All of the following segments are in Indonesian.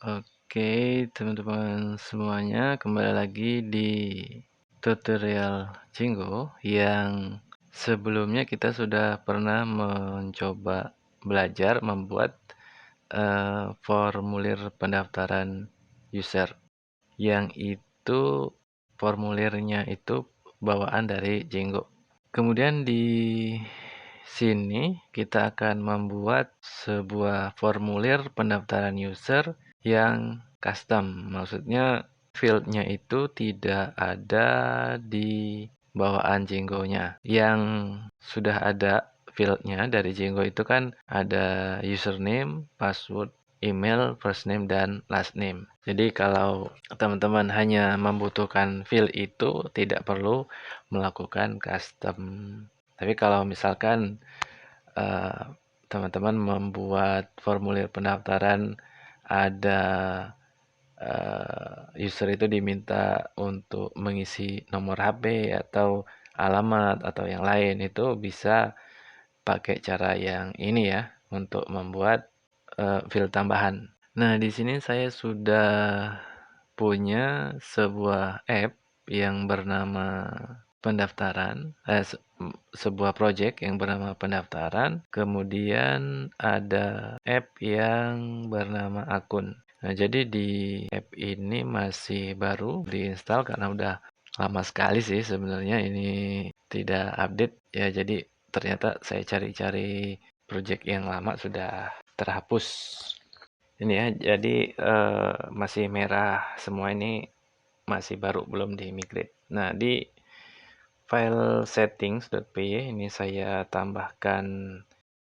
Oke, teman-teman semuanya, kembali lagi di tutorial Jinggo yang sebelumnya kita sudah pernah mencoba belajar membuat formulir pendaftaran user yang itu formulirnya itu bawaan dari Jinggo. Kemudian di sini kita akan membuat sebuah formulir pendaftaran user yang custom. Maksudnya field-nya itu tidak ada di bawaan Django-nya. Yang sudah ada field-nya dari Django itu kan ada username, password, email, first name, dan last name. Jadi kalau teman-teman hanya membutuhkan field itu, tidak perlu melakukan custom. Tapi kalau misalkan eh, teman-teman membuat formulir pendaftaran, ada user itu diminta untuk mengisi nomor HP atau alamat atau yang lain, itu bisa pakai cara yang ini ya untuk membuat field tambahan. Nah, di sini saya sudah punya sebuah app yang bernama pendaftaran, sebuah project yang bernama pendaftaran, kemudian ada app yang bernama akun. Nah, jadi di app ini masih baru diinstal karena udah lama sekali sih sebenarnya ini tidak update ya. Jadi ternyata saya cari-cari project yang lama sudah terhapus. Ini ya, jadi masih merah semua, ini masih baru belum di migrate. Nah, di file settings.py ini saya tambahkan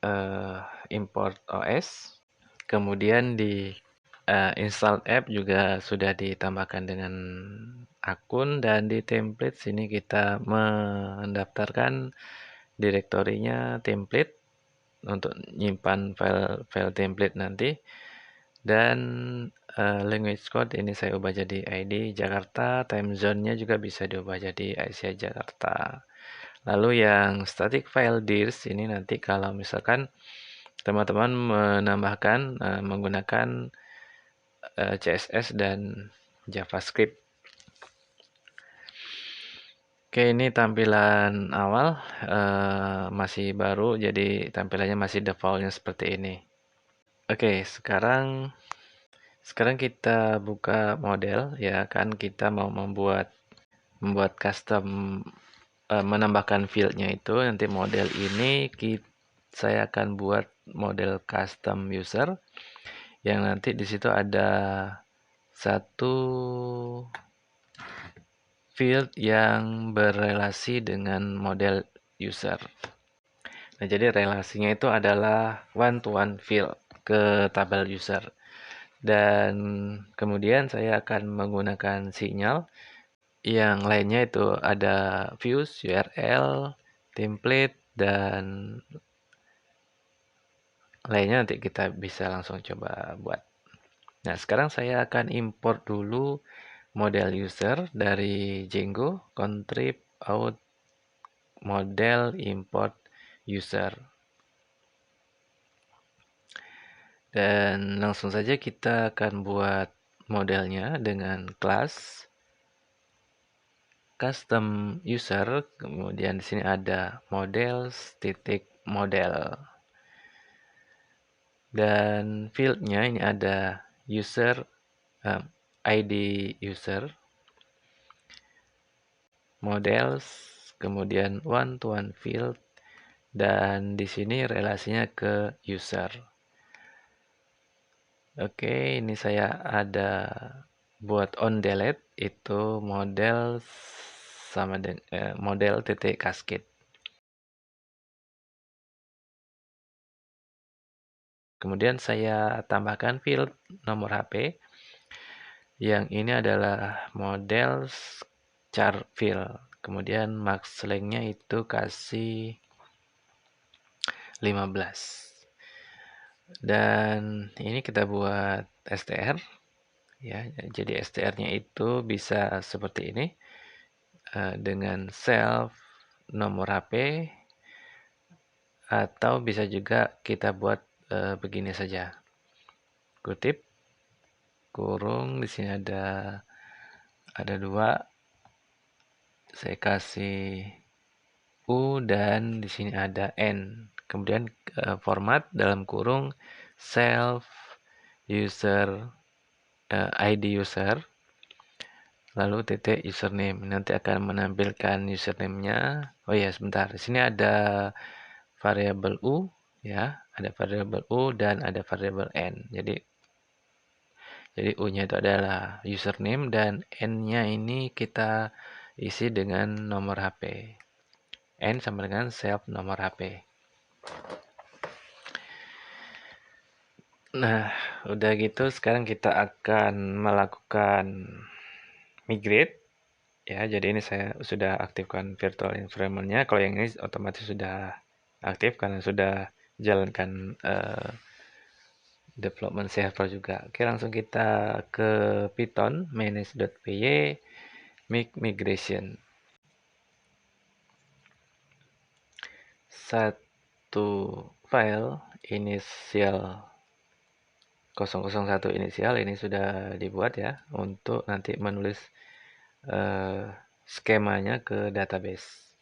eh, import OS. Kemudian di install app juga sudah ditambahkan dengan akun, dan di template sini kita mendaftarkan direktorinya template untuk nyimpan file template nanti. Dan language code ini saya ubah jadi ID Jakarta, time zone-nya juga bisa diubah jadi Asia Jakarta. Lalu yang static file dirs ini nanti kalau misalkan teman-teman menambahkan menggunakan CSS dan JavaScript. Oke, ini tampilan awal, masih baru, jadi tampilannya masih defaultnya seperti ini. Oke, sekarang kita buka model ya kan, kita mau membuat custom, menambahkan fieldnya itu nanti model ini saya akan buat model custom user yang nanti di situ ada satu field yang berrelasi dengan model user. Nah, jadi relasinya itu adalah one to one field ke tabel user. Dan kemudian saya akan menggunakan sinyal yang lainnya, itu ada views, URL, template, dan lainnya nanti kita bisa langsung coba buat. Nah, sekarang saya akan import dulu model user dari Django, contrib out model import user. Dan langsung saja kita akan buat modelnya dengan kelas custom user, kemudian di sini ada model. Dan fieldnya ini ada user, ID user, models, kemudian one to one field, dan di sini relasinya ke user. Oke, ini saya ada buat on delete itu model sama dengan model titik cascade. Kemudian saya tambahkan field nomor HP. Yang ini adalah model char field. Kemudian max length-nya itu kasih 15. Dan ini kita buat str ya. Jadi str-nya itu bisa seperti ini, dengan self nomor HP, atau bisa juga kita buat begini saja, kutip kurung, di sini ada 2. Saya kasih U dan di sini ada N. Kemudian format dalam kurung self user ID user lalu titik username. Nanti akan menampilkan username-nya. Oh ya, sebentar. Di sini ada variabel U ya, ada variabel U dan ada variabel N. Jadi U-nya itu adalah username dan N-nya ini kita isi dengan nomor HP. N sama dengan self nomor HP. Nah, udah gitu sekarang kita akan melakukan migrate ya. Jadi ini saya sudah aktifkan virtual environment-nya. Kalau yang ini otomatis sudah aktif karena sudah jalankan development server juga. Oke, langsung kita ke Python manage.py migration. Satu file inisial 001 inisial ini sudah dibuat ya untuk nanti menulis skemanya ke database.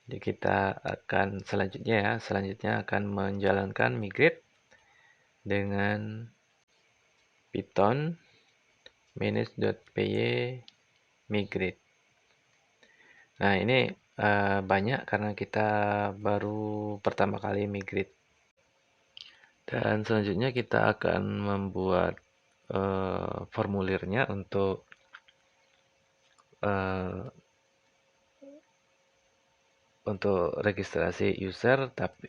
Jadi kita akan selanjutnya akan menjalankan migrate dengan Python manage.py migrate. Nah, ini banyak karena kita baru pertama kali migrate. Dan selanjutnya kita akan membuat formulirnya untuk registrasi user, tapi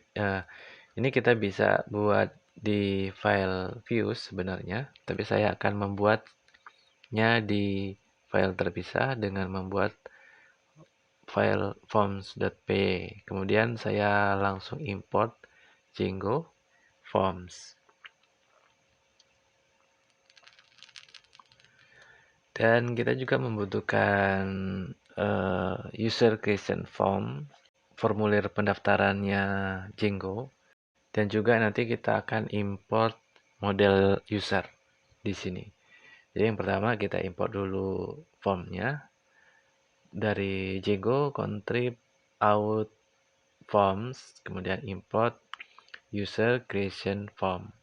ini kita bisa buat di file views sebenarnya, tapi saya akan membuatnya di file terpisah dengan membuat file forms.py. Kemudian saya langsung import Django forms. Dan kita juga membutuhkan user creation form, formulir pendaftarannya Django. Dan juga nanti kita akan import model user di sini. Jadi yang pertama kita import dulu formnya dari Django contrib out forms, kemudian import user creation form.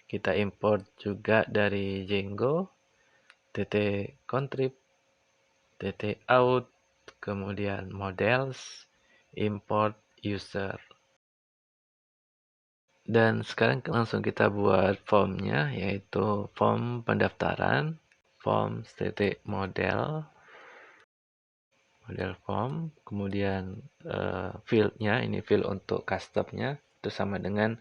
Kita import juga dari Django contrib out, kemudian models, import user. Dan sekarang langsung kita buat formnya, yaitu form pendaftaran, forms model form, kemudian fieldnya, ini field untuk customnya, itu sama dengan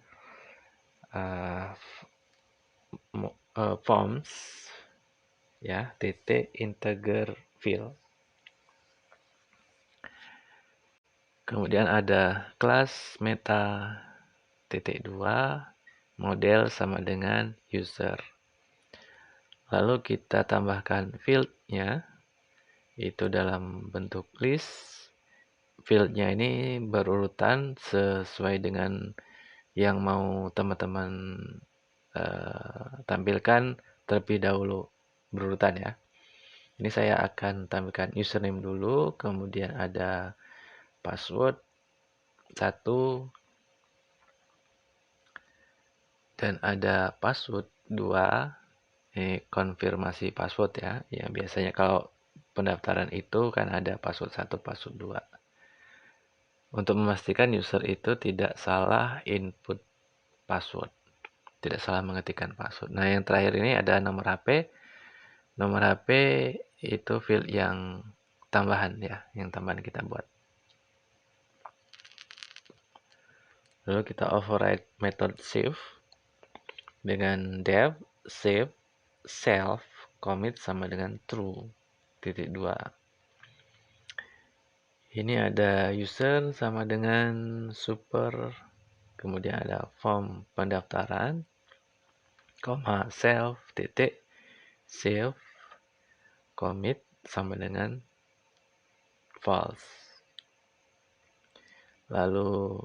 forms, ya, integer field. Kemudian ada kelas meta .2 model sama dengan user. Lalu kita tambahkan fieldnya itu dalam bentuk list. Fieldnya ini berurutan sesuai dengan yang mau teman-teman tampilkan terlebih dahulu berurutan ya. Ini saya akan tampilkan username dulu, kemudian ada password 1 dan ada password 2. Ini konfirmasi password ya. Yang biasanya kalau pendaftaran itu kan ada password 1, password 2. Untuk memastikan user itu tidak salah input password, tidak salah mengetikkan password. Nah, yang terakhir ini ada nomor HP. Nomor HP itu field yang tambahan ya, yang tambahan kita buat. Lalu kita override method save dengan def save self commit sama dengan true .2. Ini ada user sama dengan super, kemudian ada form pendaftaran, self save commit sama dengan false. Lalu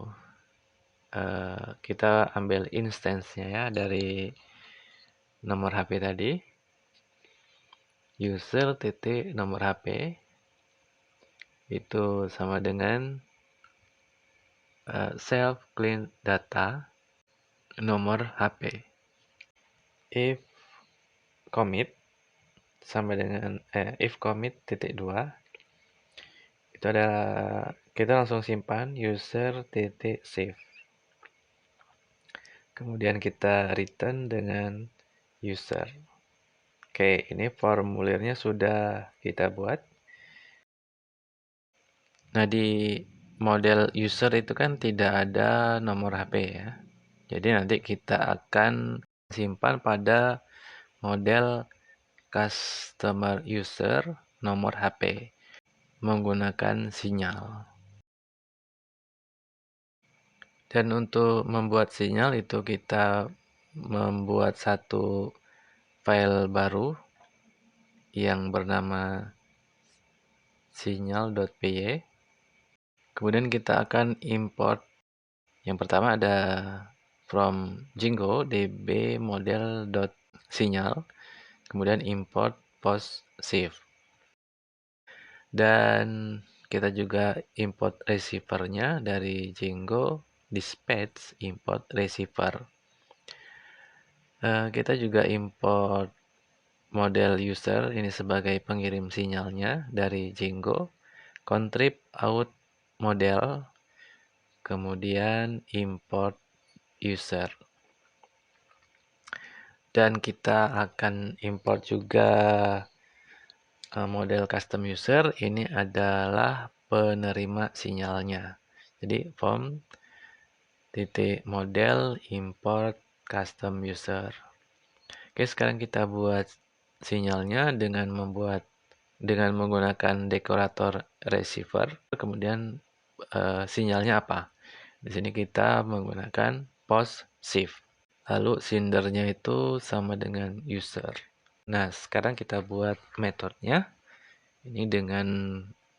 kita ambil instance-nya ya nomor HP tadi, user titik nomor HP itu sama dengan self clean data nomor HP. If commit sama dengan if commit titik 2 itu adalah kita langsung simpan user titik save. Kemudian kita return dengan user. Oke, ini formulirnya sudah kita buat. Nah, di model user itu kan tidak ada nomor HP ya. Jadi nanti kita akan simpan pada model customer user nomor HP menggunakan sinyal. Dan untuk membuat sinyal itu kita membuat satu file baru yang bernama sinyal.py. Kemudian kita akan import. Yang pertama ada from Jingo db model.sinyal. Kemudian import post save. Dan kita juga import receivernya dari Jingo dispatch import receiver. Kita juga import model user ini sebagai pengirim sinyalnya dari Jingo, contrib out model, kemudian import user. Dan kita akan import juga model custom user, ini adalah penerima sinyalnya. Jadi form titik model import custom user. Oke, sekarang kita buat sinyalnya dengan menggunakan dekorator receiver. Kemudian sinyalnya apa? Di sini kita menggunakan post shift. Lalu sendernya itu sama dengan user. Nah, sekarang kita buat metodenya. Ini dengan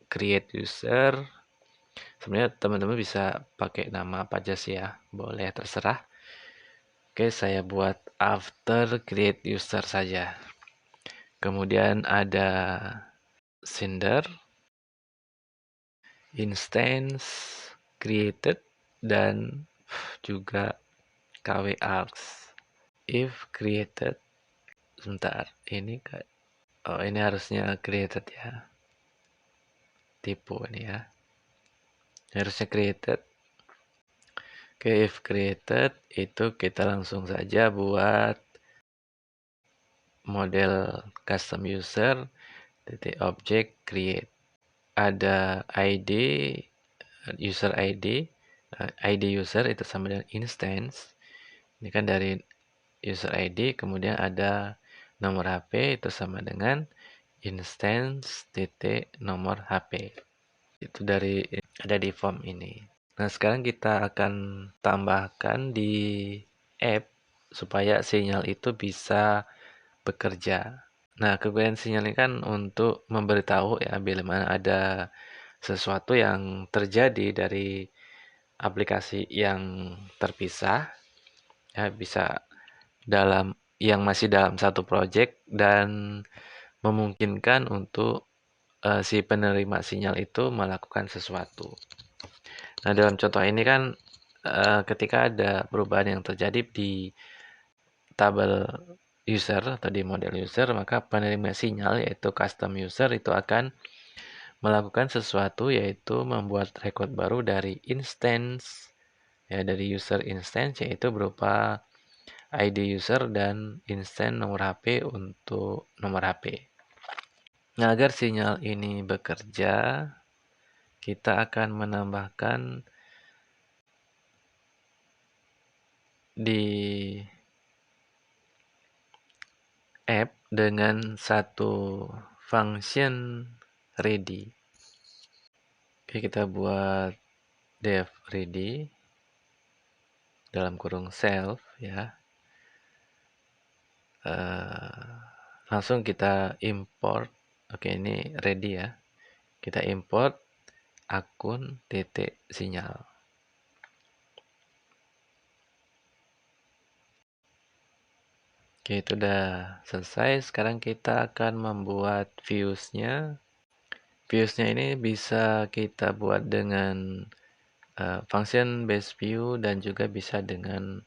create user. Sebenarnya teman-teman bisa pakai nama apa aja sih ya. Boleh, terserah. Oke, saya buat after create user saja. Kemudian ada sender, instance created, dan juga kwargs. If created, sebentar, ini ini harusnya created ya. Tipu ini ya. Harusnya created. Oke, if created itu kita langsung saja buat model custom user titik object create. Ada ID, user ID, ID user itu sama dengan instance. Ini kan dari user ID, kemudian ada nomor HP itu sama dengan instance titik nomor HP. Itu ada di form ini. Nah, sekarang kita akan tambahkan di app supaya sinyal itu bisa bekerja. Nah, kegunaan sinyal ini kan untuk memberitahu ya bila mana ada sesuatu yang terjadi dari aplikasi yang terpisah, ya bisa yang masih dalam satu project dan memungkinkan untuk si penerima sinyal itu melakukan sesuatu. Nah, dalam contoh ini kan ketika ada perubahan yang terjadi di tabel user atau di model user, maka penerima sinyal yaitu custom user itu akan melakukan sesuatu yaitu membuat record baru dari instance ya, dari user instance yaitu berupa ID user dan instance nomor HP untuk nomor HP. Nah, agar sinyal ini bekerja, kita akan menambahkan di app dengan satu function ready. Oke, kita buat dev ready dalam kurung self ya. Langsung kita import. Oke, ini ready ya. Kita import akun titik sinyal. Oke, itu udah selesai. Sekarang kita akan membuat views-nya. Views-nya ini bisa kita buat dengan function base view dan juga bisa dengan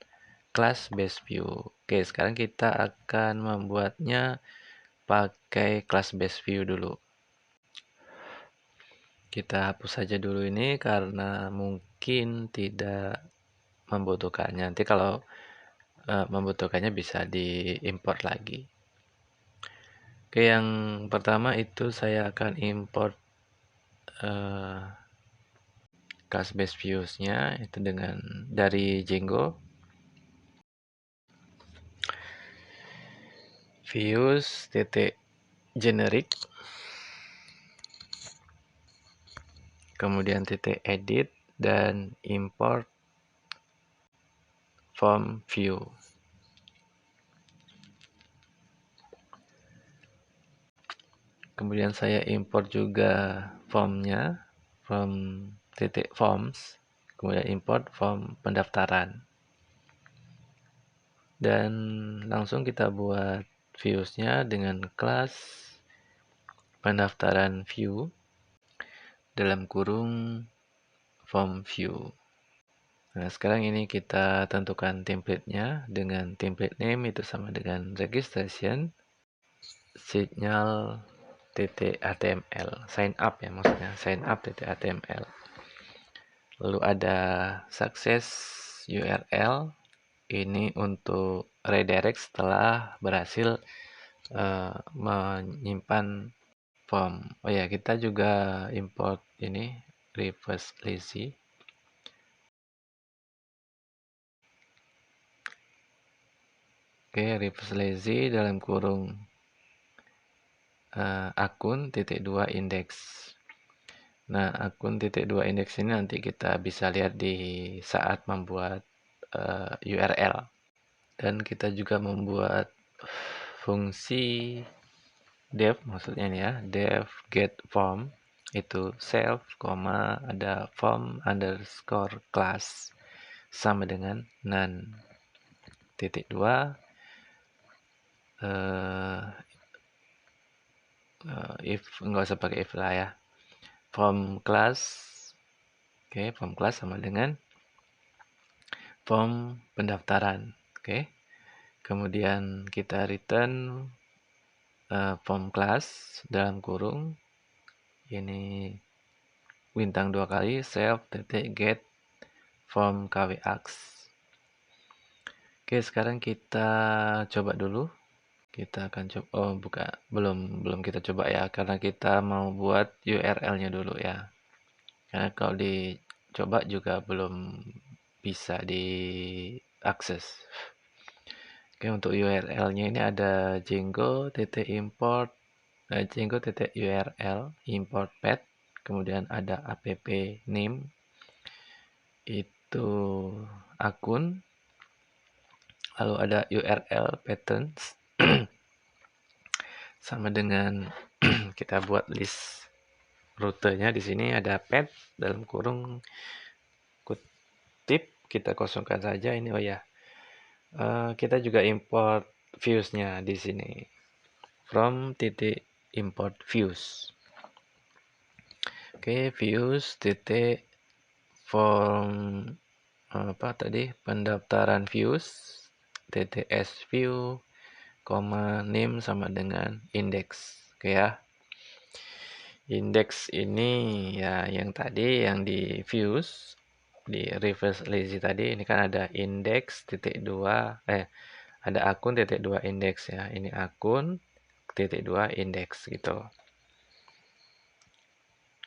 class base view. Oke, sekarang kita akan membuatnya pakai class base view dulu. Kita hapus saja dulu ini karena mungkin tidak membutuhkannya. Nanti kalau membutuhkannya bisa diimport lagi. Oke, yang pertama itu saya akan import class base views-nya itu dengan dari Django. Views titik generic, kemudian titik edit dan import form view. Kemudian saya import juga formnya, form titik forms, kemudian import form pendaftaran. Dan langsung kita buat views-nya dengan kelas pendaftaran view dalam kurung form view. Nah, sekarang ini kita tentukan template-nya dengan template name itu sama dengan registration signal.html, sign up ya maksudnya, sign up.html. Lalu ada success URL, ini untuk redirect setelah berhasil menyimpan form. Oh ya, kita juga import ini reverse lazy. Oke, reverse lazy dalam kurung akun titik 2 index. Nah, akun titik 2 index ini nanti kita bisa lihat di saat membuat URL. Dan kita juga membuat fungsi dev, maksudnya ini ya, dev get form itu self, ada form underscore class sama dengan none titik 2 if, nggak usah pakai if lah ya, form class. Oke, form class sama dengan form pendaftaran. Oke, kemudian kita return form class dalam kurung ini bintang 2 kali self titik get form kwx. Oke, sekarang kita coba dulu. Kita akan coba, oh buka, belum kita coba ya, karena kita mau buat URL-nya dulu ya. Karena kalau dicoba juga belum bisa diakses. Oke, untuk URL-nya ini ada Django.import, Django.url import path, kemudian ada app name itu akun, lalu ada URL patterns sama dengan kita buat list rutenya. Di sini ada path dalam kurung kutip, kita kosongkan saja ini. Oh ya, kita juga import views-nya di sini from titik import views. Oke, views titik form apa tadi, pendaftaran views titik sview, name sama dengan index. Oke ya, index ini ya yang tadi yang di views di reverse lazy tadi, ini kan ada index titik 2 ada akun titik 2 index ya, ini akun titik 2 index gitu.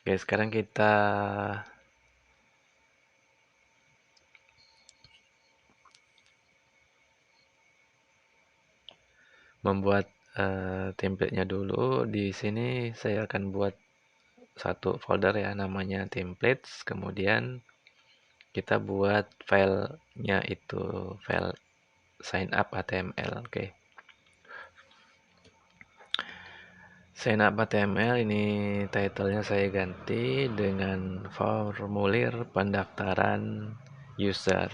Oke, sekarang kita membuat template-nya dulu. Di sini saya akan buat satu folder ya, namanya templates. Kemudian kita buat filenya itu file sign up HTML. Oke. Sign up HTML ini title-nya saya ganti dengan formulir pendaftaran user.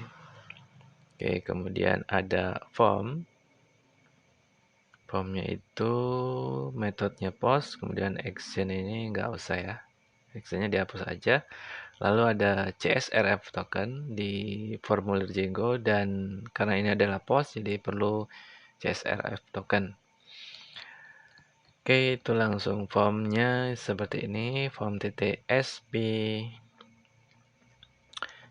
Oke, kemudian ada form. Formnya itu metodenya post, kemudian action ini nggak usah ya. Actionnya dihapus aja. Lalu ada CSRF token di formulir Django, dan karena ini adalah post jadi perlu CSRF token. Oke, itu langsung formnya seperti ini, form TTSP.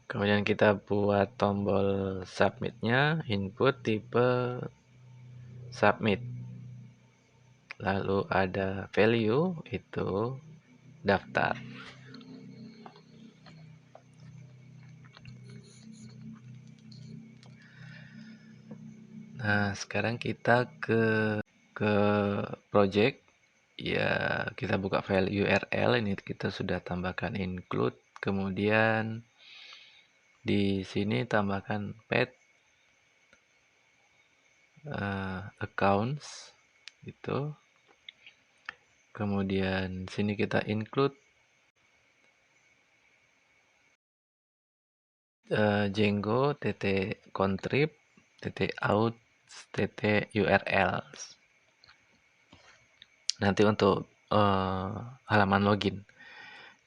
Kemudian kita buat tombol submitnya, input tipe submit. Lalu ada value, itu daftar. Nah, sekarang kita ke project. Ya, kita buka file URL, ini kita sudah tambahkan include, kemudian di sini tambahkan pet accounts itu. Kemudian sini kita include Django contrib out urls. Nanti untuk halaman login.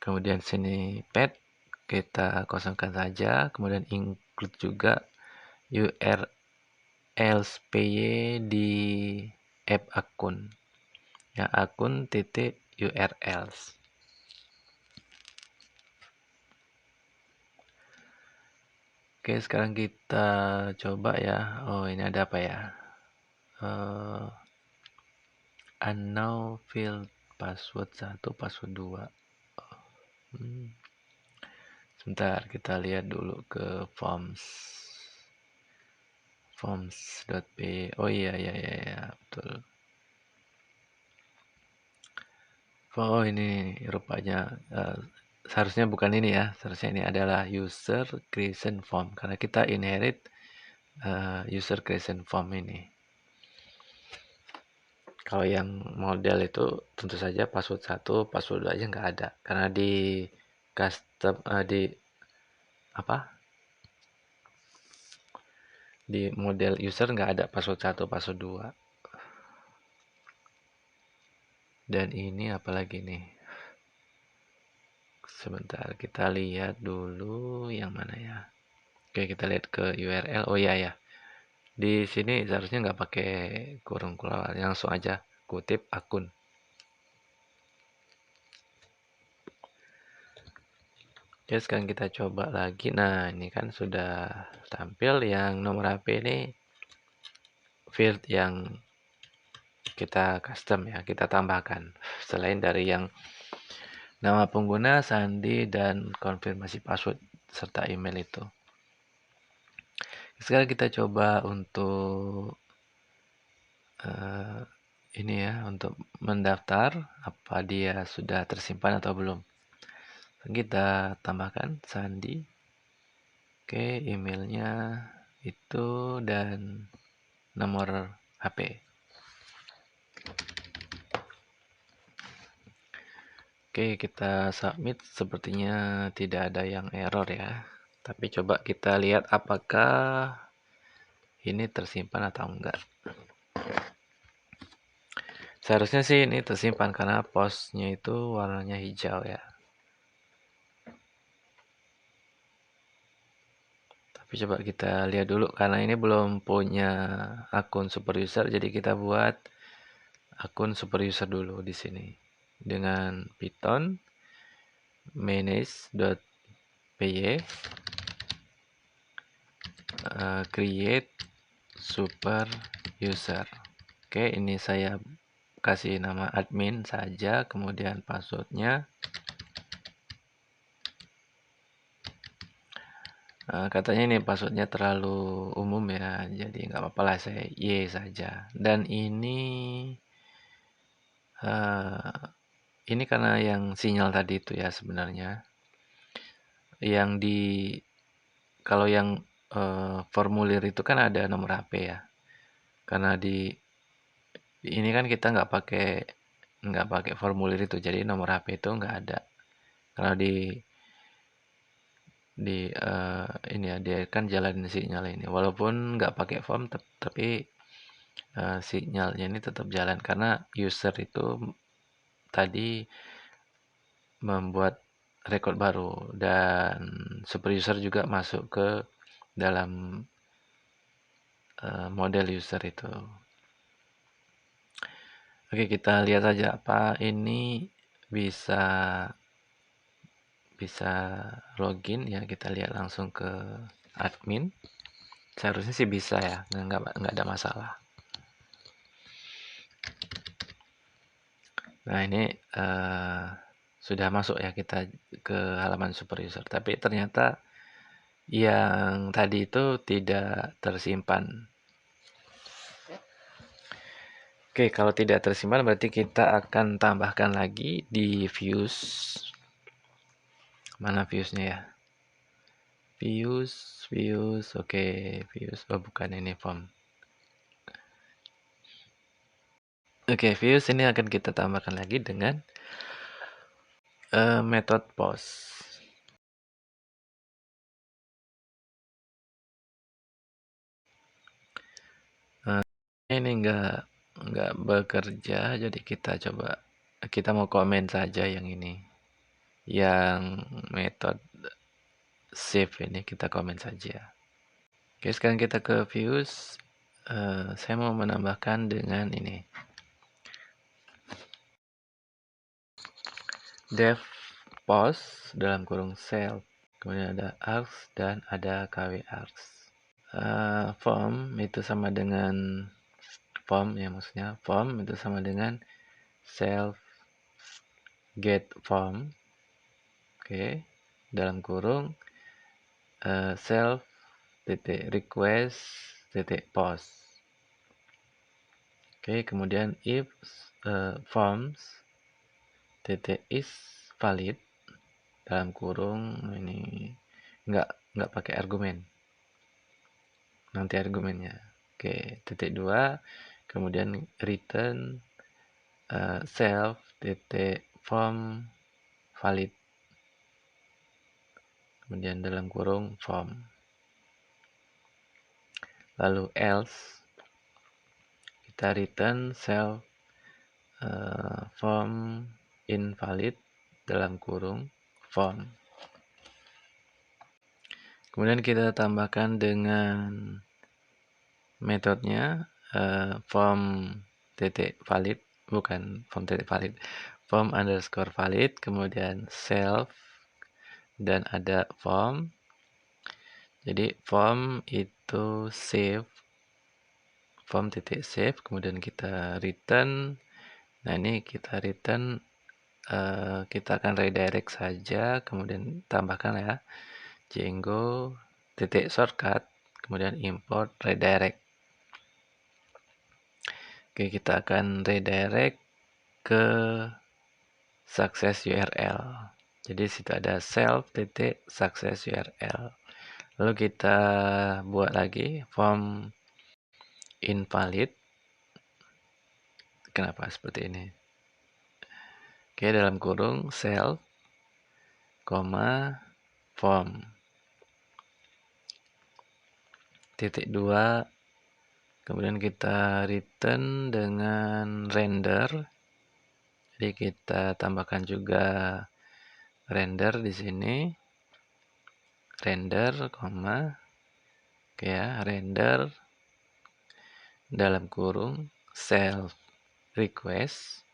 Kemudian sini pet kita kosongkan saja, kemudian include juga urls py di app akun. Ya, akun urls. Oke, sekarang kita coba ya. Oh, ini ada apa ya? Unknown field password 1, password 2. Sebentar, kita lihat dulu ke forms.p. Oh iya, betul. Oh, ini rupanya seharusnya bukan ini ya. Seharusnya ini adalah user creation form, karena kita inherit user creation form ini. Kalau yang model itu tentu saja password 1, password 2 aja nggak ada. Karena di custom di model user nggak ada password 1, password 2. Dan ini apalagi nih? Sebentar, kita lihat dulu yang mana ya. Oke, kita lihat ke URL. Oh iya ya. Di sini seharusnya nggak pakai kurung keluar, langsung aja kutip akun. Oke, sekarang kita coba lagi. Nah, ini kan sudah tampil yang nomor HP ini field yang kita custom ya, kita tambahkan. Selain dari yang nama pengguna, sandi, dan konfirmasi password serta email itu. Sekarang kita coba untuk ini ya, untuk mendaftar apa dia sudah tersimpan atau belum. Kita tambahkan sandi. Oke, emailnya itu dan nomor HP. Oke, kita submit. Sepertinya tidak ada yang error ya. Tapi coba kita lihat apakah ini tersimpan atau enggak. Seharusnya sih ini tersimpan karena postnya itu warnanya hijau ya. Tapi coba kita lihat dulu, karena ini belum punya akun super user, jadi kita buat akun super user dulu di sini dengan Python manage.py create super user. Oke, ini saya kasih nama admin saja, kemudian passwordnya katanya ini passwordnya terlalu umum ya, jadi nggak apa-apa lah, saya Y saja. Dan ini karena yang sinyal tadi itu ya sebenarnya. Yang kalau yang formulir itu kan ada nomor HP ya. Karena ini kan kita nggak pakai formulir itu, jadi nomor HP itu nggak ada. Kalau ini ya, dia kan jalanin sinyal ini. Walaupun nggak pakai form, tapi sinyalnya ini tetap jalan karena user itu tadi membuat rekod baru dan super user juga masuk ke dalam model user itu. Oke, kita lihat saja apa ini bisa bisa login ya. Kita lihat langsung ke admin. Seharusnya sih bisa ya, nggak ada masalah. Nah ini sudah masuk ya kita ke halaman super user. Tapi ternyata yang tadi itu tidak tersimpan. Oke, kalau tidak tersimpan berarti kita akan tambahkan lagi di views. Mana viewsnya ya? Views, oke, views. Oh bukan, ini form. Oke, views ini akan kita tambahkan lagi dengan method post. Ini nggak bekerja, jadi kita mau komen saja yang ini, yang method save ini kita komen saja. Oke, sekarang kita ke views. Saya mau menambahkan dengan ini, dev post dalam kurung self, kemudian ada args dan ada kw args. Form itu sama dengan form ya, maksudnya form itu sama dengan self get form. Oke, dalam kurung self titik request titik post. Oke, kemudian if forms titik is valid dalam kurung ini nggak pakai argumen, nanti argumennya. Oke, titik 2, kemudian return self titik form valid, kemudian dalam kurung form, lalu else kita return self form invalid dalam kurung form. Kemudian kita tambahkan dengan metodenya form titik valid, bukan form titik valid, form underscore valid, kemudian self dan ada form. Jadi form itu save, form titik save, kemudian kita return. Nah ini kita return, kita akan redirect saja, kemudian tambahkan ya Django titik shortcut, kemudian import redirect. Oke, kita akan redirect ke success URL. Jadi situ ada self titik success URL. Lalu kita buat lagi form invalid. Kenapa seperti ini? Oke, dalam kurung self, form. Titik 2, kemudian kita return dengan render. Jadi kita tambahkan juga render di sini. Render, oke ya, render dalam kurung self request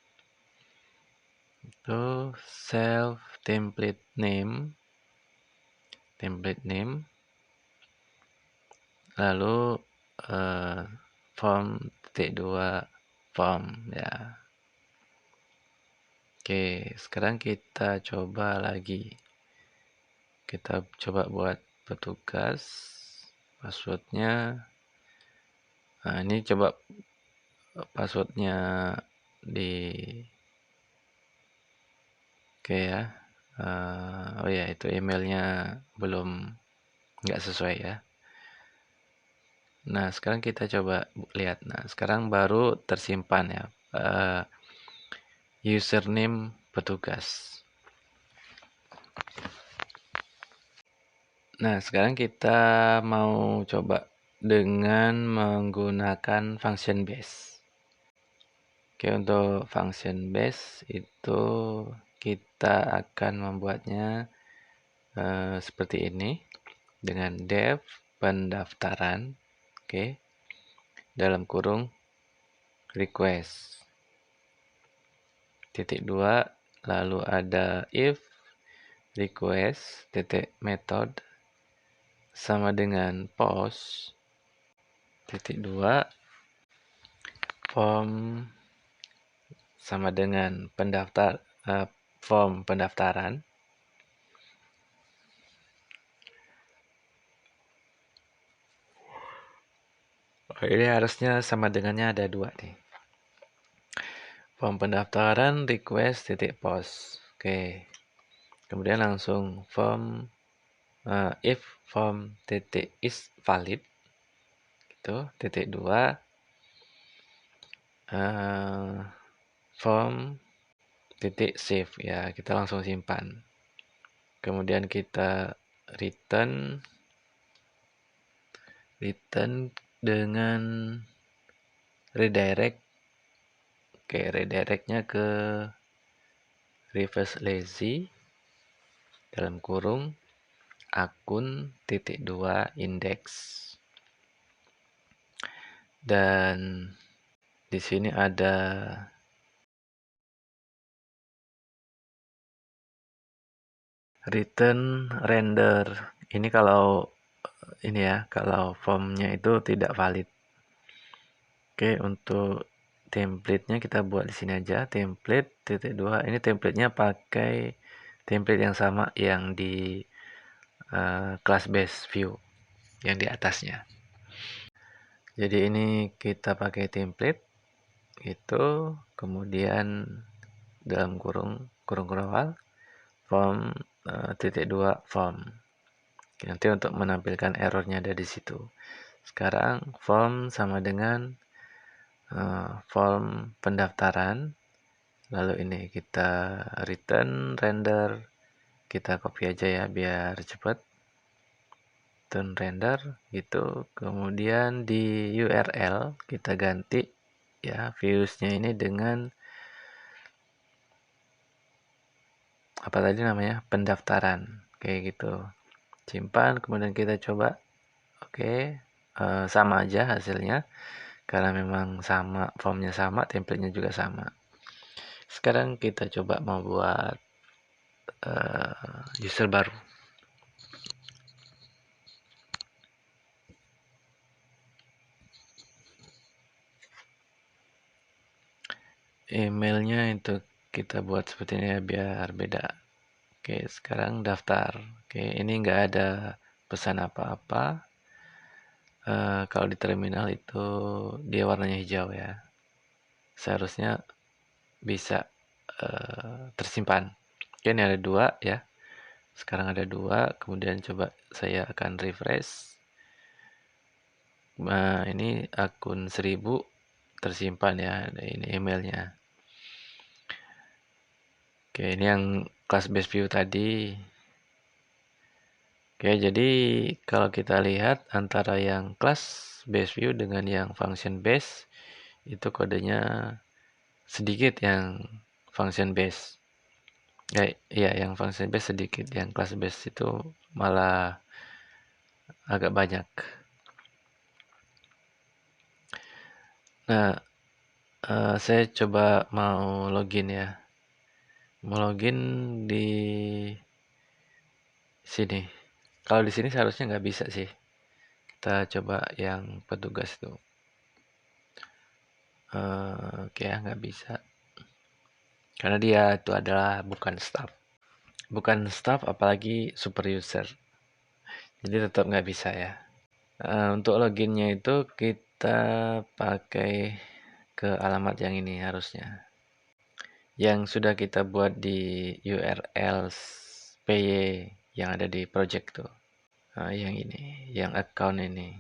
itu self template name, lalu form titik 2 form ya. Oke, sekarang kita coba lagi, kita coba buat petugas passwordnya. Nah ini coba passwordnya di oke ya. Oh ya, itu emailnya nggak sesuai ya. Nah sekarang kita coba lihat. Nah sekarang baru tersimpan ya username petugas. Nah sekarang kita mau coba dengan menggunakan function base. Oke, untuk function base itu kita akan membuatnya seperti ini dengan def pendaftaran, oke, dalam kurung request titik 2, lalu ada if request titik method sama dengan post titik 2 form sama dengan form pendaftaran. Ini harusnya sama dengannya ada 2 nih. Form pendaftaran request titik post. Oke. Kemudian langsung form if form titik is valid itu titik 2 form titik save ya, kita langsung simpan. Kemudian kita return dengan redirect. Oke, redirectnya ke reverse lazy dalam kurung akun titik 2 index. Dan di sini ada return render. Ini kalau formnya itu tidak valid. Oke, untuk template-nya kita buat di sini aja, template titik 2. Ini template-nya pakai template yang sama yang di class base view yang di atasnya. Jadi ini kita pakai template itu, kemudian dalam kurung awal form titik 2 form. Nanti untuk menampilkan errornya ada di situ. Sekarang form sama dengan form pendaftaran, lalu ini kita return render, kita copy aja ya biar cepat, return render gitu. Kemudian di URL kita ganti ya views-nya ini dengan apa tadi namanya, pendaftaran kayak gitu. Simpan, kemudian kita coba. Oke, sama aja hasilnya karena memang sama, formnya sama, template-nya juga sama. Sekarang kita coba membuat user baru. Emailnya itu kita buat seperti ini ya biar beda. Oke, sekarang daftar. Oke, ini nggak ada pesan apa-apa. Kalau di terminal itu dia warnanya hijau ya. Seharusnya bisa tersimpan. Oke, ini ada 2 ya. Sekarang ada 2, kemudian coba saya akan refresh. Nah, ini akun 1000 tersimpan ya, ini emailnya. Oke, ini yang class base view tadi. Oke, jadi kalau kita lihat antara yang class base view dengan yang function base, itu kodenya sedikit yang function base. Ya, yang function base sedikit, yang class base itu malah agak banyak. Nah, saya coba mau login ya. Mau login di sini. Kalau di sini seharusnya nggak bisa sih. Kita coba yang petugas itu. Oke ya, nggak bisa. Karena dia itu adalah bukan staff. Bukan staff apalagi super user. Jadi tetap nggak bisa ya. Untuk loginnya itu kita pakai ke alamat yang ini harusnya. Yang sudah kita buat di URL py yang ada di project tuh. Yang ini, yang account ini.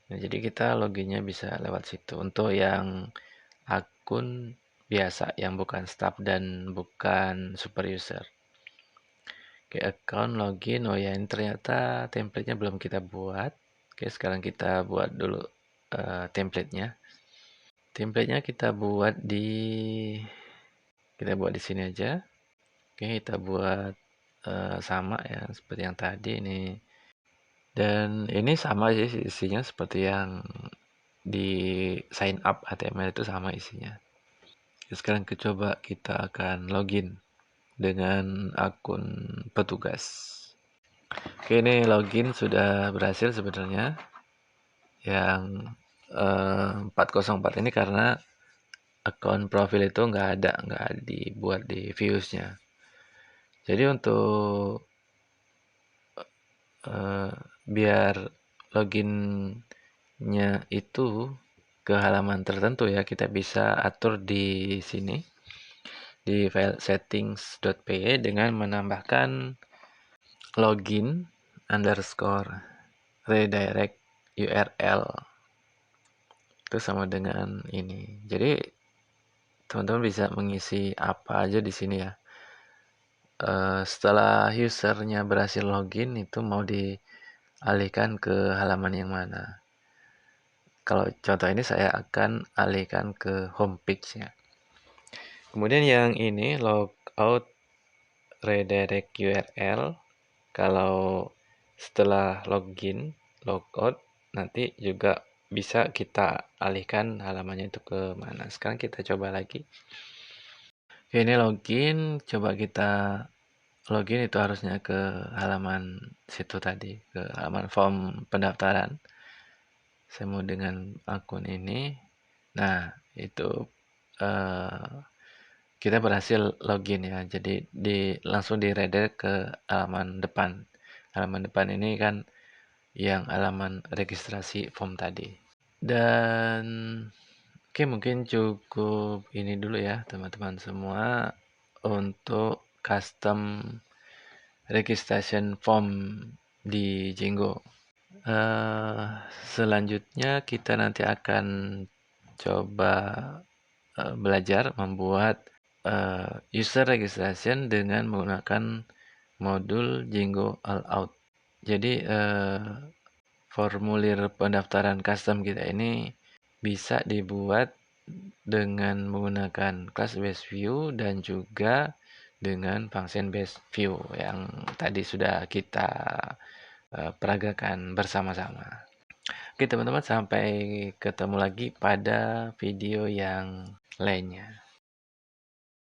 Nah, jadi kita loginnya bisa lewat situ. Untuk yang akun biasa, yang bukan staff dan bukan super user. Oke, account login. Oh ya, ini ternyata template-nya belum kita buat. Oke, sekarang kita buat dulu template-nya. Template-nya kita buat di sini aja. Oke, kita buat sama ya seperti yang tadi ini. Dan ini sama sih isinya seperti yang di sign up HTML itu sama isinya. Sekarang kita akan login dengan akun petugas. Oke, ini login sudah berhasil sebenarnya. Yang 404 ini karena akun profil itu nggak dibuat di views-nya. Jadi untuk biar loginnya itu ke halaman tertentu ya, kita bisa atur di sini di file settings.py dengan menambahkan login underscore redirect URL itu sama dengan ini. Jadi teman-teman bisa mengisi apa aja di sini ya. Setelah usernya berhasil login itu mau dialihkan ke halaman yang mana. Kalau contoh ini saya akan alihkan ke homepage-nya. Kemudian yang ini logout redirect URL. Kalau setelah login, logout, nanti juga bisa kita alihkan halamannya itu ke mana. Sekarang kita coba lagi. Oke, ini login, coba kita login itu harusnya ke halaman situ tadi, ke halaman form pendaftaran. Saya mau dengan akun ini. Nah, itu kita berhasil login ya. Jadi langsung di-redirect ke halaman depan. Halaman depan ini kan yang halaman registrasi form tadi. Dan oke, mungkin cukup ini dulu ya teman-teman semua untuk custom registration form di Django. Selanjutnya kita nanti akan coba belajar membuat user registration dengan menggunakan modul Django All-Out. Jadi formulir pendaftaran custom kita ini bisa dibuat dengan menggunakan class based view dan juga dengan function based view yang tadi sudah kita peragakan bersama-sama. Oke teman-teman, sampai ketemu lagi pada video yang lainnya.